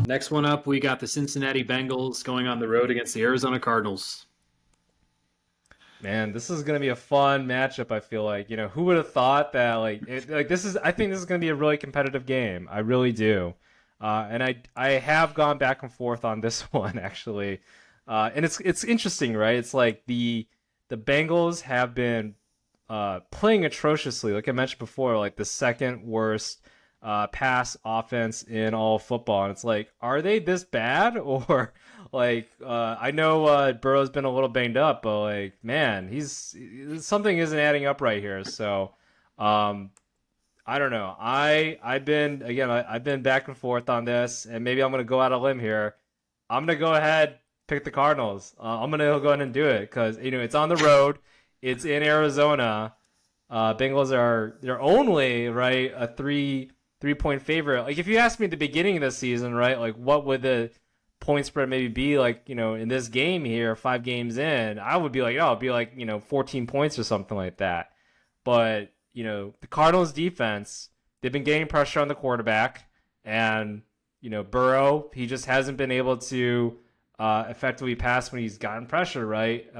Next one up, we got the Cincinnati Bengals going on the road against the Arizona Cardinals. Man, this is gonna be a fun matchup. I feel like who would have thought that this is. I think this is gonna be a really competitive game. I really do, and I have gone back and forth on this one actually, and it's interesting, right? It's like the Bengals have been playing atrociously. Like I mentioned before, like the second worst pass offense in all of football. And it's like, are they this bad? Or I know Burrow's been a little banged up, but like, man, he's something isn't adding up right here. So, um, I don't know. I've been back and forth on this, and maybe I'm gonna go out on a limb here. I'm gonna go ahead pick the Cardinals. I'm gonna go ahead and do it because it's on the road. It's in Arizona. Bengals they're only right a three point favorite. Like if you asked me at the beginning of the season, right, like what would the point spread maybe be like, in this game here, 5 games in, I would be like, oh, it'd be like 14 points or something like that. But the Cardinals defense, they've been getting pressure on the quarterback, and Burrow, he just hasn't been able to effectively pass when he's gotten pressure, right?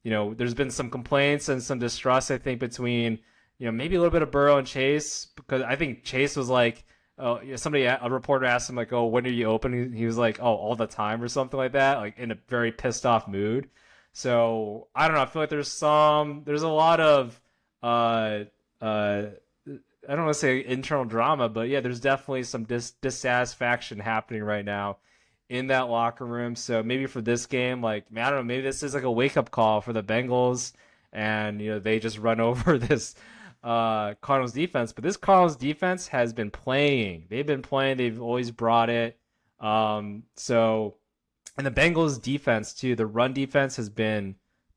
There's been some complaints and some distrust, I think, between, maybe a little bit of Burrow and Chase, because I think Chase was like, oh, a reporter asked him, like, oh, when are you open? He was like, oh, all the time or something like that, like in a very pissed off mood. So I don't know. I feel like there's a lot of, I don't want to say internal drama, but yeah, there's definitely some dissatisfaction happening right now in that locker room. So maybe for this game, like, man, I don't know, maybe this is like a wake up call for the Bengals, and they just run over this Cardinals defense. But this Cardinals defense has been playing. They've been playing. They've always brought it. So, and the Bengals defense too. The run defense has been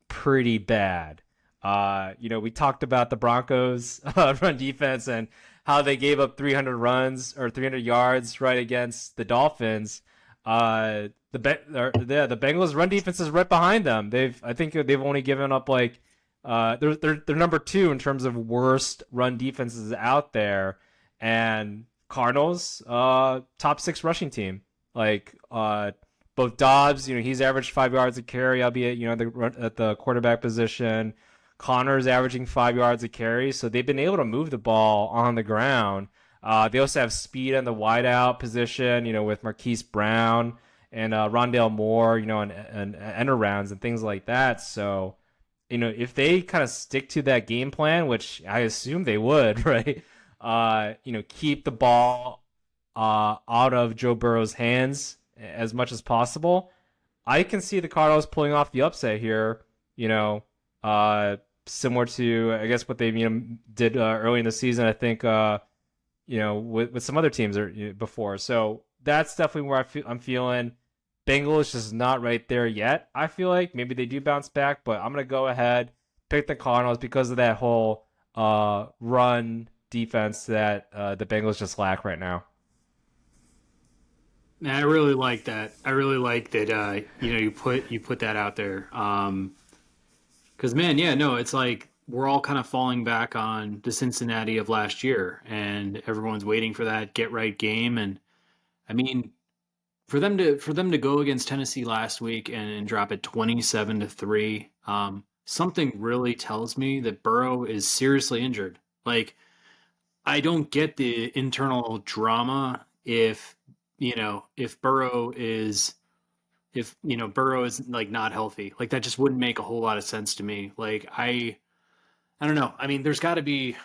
pretty bad. We talked about the Broncos run defense and how they gave up 300 runs or 300 yards right against the Dolphins. The Bengals run defense is right behind them. I think they've only given up like they're number 2 in terms of worst run defenses out there, and Cardinals top 6 rushing team. Like both Dobbs, he's averaged 5 yards a carry, albeit at the quarterback position. Connor's averaging 5 yards a carry, so they've been able to move the ball on the ground. They also have speed in the wideout position, with Marquise Brown and Rondale Moore, and end arounds and things like that. So, if they kind of stick to that game plan, which I assume they would, right? Keep the ball out of Joe Burrow's hands as much as possible. I can see the Cardinals pulling off the upset here. Similar to I guess what they did early in the season. I think with some other teams before. So that's definitely where I'm feeling. Bengals just not right there yet. I feel like maybe they do bounce back, but I'm gonna go ahead pick the Cardinals because of that whole run defense that the Bengals just lack right now. Man, I really like that. I really like that. You put that out there. Because man, yeah, no, it's like we're all kind of falling back on the Cincinnati of last year, and everyone's waiting for that get right game. And I mean, for them to go against Tennessee last week and drop it 27-3, something really tells me that Burrow is seriously injured. Like I don't get the internal drama if Burrow is like not healthy. Like that just wouldn't make a whole lot of sense to me. Like I don't know. I mean, there's got to be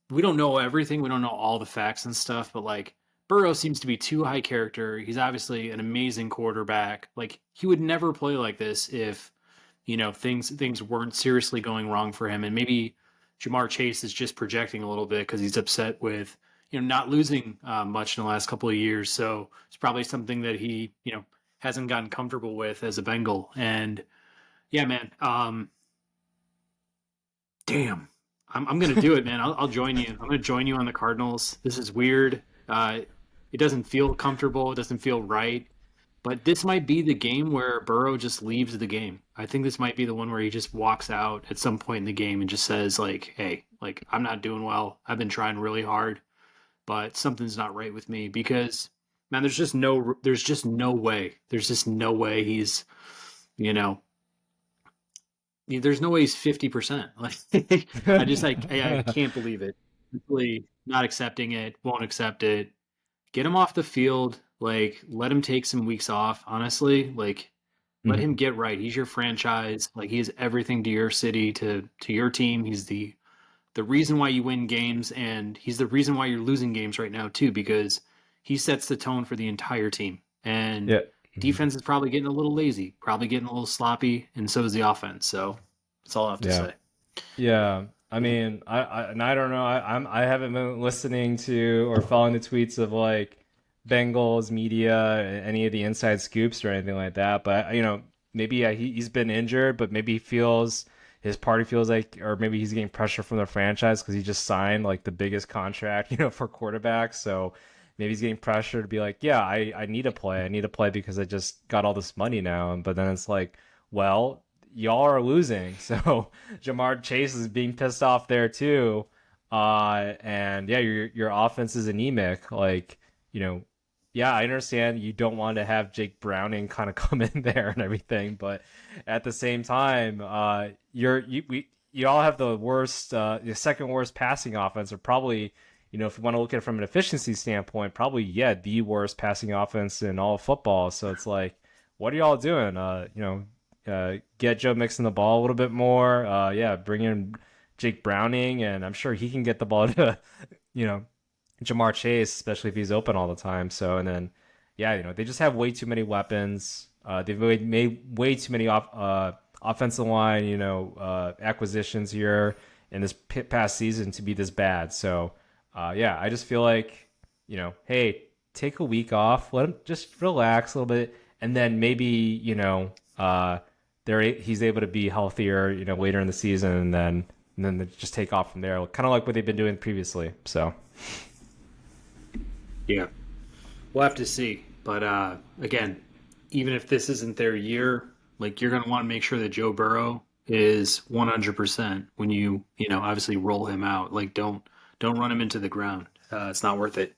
we don't know everything. We don't know all the facts and stuff, but like Burrow seems to be too high character. He's obviously an amazing quarterback. Like he would never play like this if things weren't seriously going wrong for him, and maybe Jamar Chase is just projecting a little bit because he's upset with not losing much in the last couple of years. So it's probably something that he hasn't gotten comfortable with as a Bengal. And yeah, man, damn, I'm gonna do it, man. I'll join you. I'm gonna join you on the Cardinals. This is weird. It doesn't feel comfortable. It doesn't feel right. But this might be the game where Burrow just leaves the game. I think this might be the one where he just walks out at some point in the game and just says like, "Hey, like I'm not doing well. I've been trying really hard, but something's not right with me." Because man, there's just no way. There's just no way he's, you know, there's no way he's 50%. Like I can't believe it. Simply not accepting it, won't accept it. Get him off the field. Like, let him take some weeks off. Honestly, like, let him Mhm. get right. He's your franchise. Like, he is everything to your city, to your team. He's the reason why you win games, and he's the reason why you're losing games right now too, because he sets the tone for the entire team. And Yeah. Mhm. defense is probably getting a little lazy, probably getting a little sloppy, and so is the offense. So that's all I have to Yeah. say. Yeah, I mean, and I don't know. I haven't been listening to or following the tweets of like Bengals media, any of the inside scoops or anything like that. But maybe he's been injured, but maybe he feels his party feels like, or maybe he's getting pressure from the franchise because he just signed like the biggest contract, for quarterbacks. So maybe he's getting pressure to be like, yeah, I need to play. I need to play because I just got all this money now. But then it's like, well, y'all are losing, so Jamar Chase is being pissed off there too. And yeah, your offense is anemic. Like, you know, yeah, I understand you don't want to have Jake Browning kind of come in there and everything, but at the same time, you all have the worst, the second worst passing offense, or probably, if you want to look at it from an efficiency standpoint, probably the worst passing offense in all of football. So it's like, what are y'all doing? Get Joe Mixon the ball a little bit more. Yeah, bring in Jake Browning, and I'm sure he can get the ball to, you know, Jamar Chase, especially if he's open all the time. So, and then, yeah, they just have way too many weapons. They've made way too many offensive line, acquisitions here in this past season to be this bad. So, yeah, I just feel like, hey, take a week off, let him just relax a little bit, and then maybe, he's able to be healthier, later in the season, and then they just take off from there, kind of like what they've been doing previously. So. Yeah, we'll have to see. But again, even if this isn't their year, like you're going to want to make sure that Joe Burrow is 100% when obviously roll him out. Like don't run him into the ground. It's not worth it.